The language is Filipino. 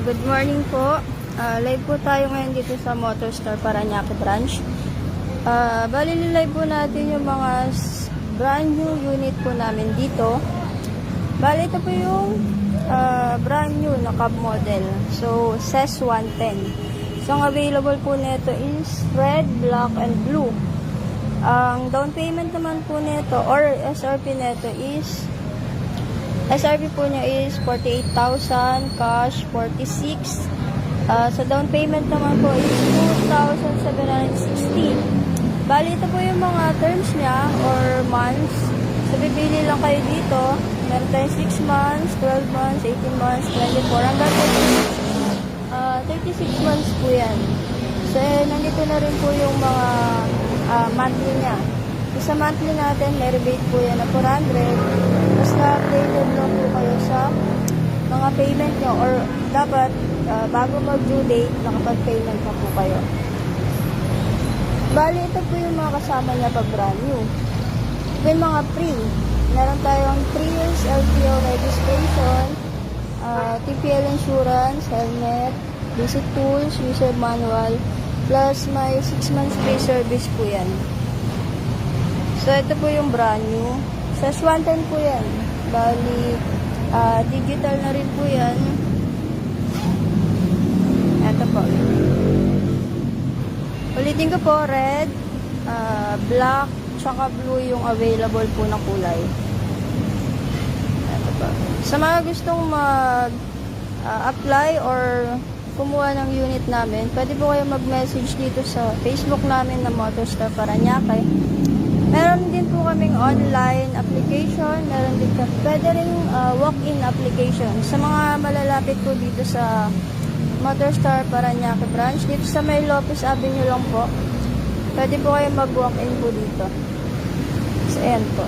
Good morning po. Live po tayo ngayon dito sa Motorstar Parañaque branch. Bali live po natin yung mga brand new unit po namin dito. Bali ito po yung brand new na cab model. So, CES 110. So, ang available po nito is red, black, and blue. Ang down payment naman po nito or SRP nito is SRP po niya is 48,000, cash 46. Sa down payment naman po is 2,716. Bali, ito po yung mga terms niya or months. So, bibili lang kayo dito. Meron tayong 6 months, 12 months, 18 months, 24. Hanggang 36 months po yan. So, nandito na rin po yung mga monthly niya. So, sa monthly natin, may rebate po yan na 400. Mas na-updated lang po kayo sa mga payment nyo or dapat bago mag-due date, nakapag-payment na po kayo. Bali, ito po yung mga kasama niya pag brand new. Ito yung mga free. Meron tayong 3 years LTO registration, TPL insurance, helmet, basic tools, user manual, plus may 6 months free service po yan. So, ito po yung brand new. CES 110 po yan. Bali, digital na rin po yan. Ito po. Ulitin ko po, red, black, tsaka blue yung available po na kulay. Ito po. Sa mga gustong mag-apply or kumuha ng unit namin, pwede po kayo mag-message dito sa Facebook namin na Motorstar Parañaque. Meron din po kaming online application, meron din pwede rin walk-in application. Sa mga malalapit po dito sa Motorstar Parañaque branch, dito sa May Lopez Avenue lang po, pwede po kayo mag-walk-in po dito. So, ayan po.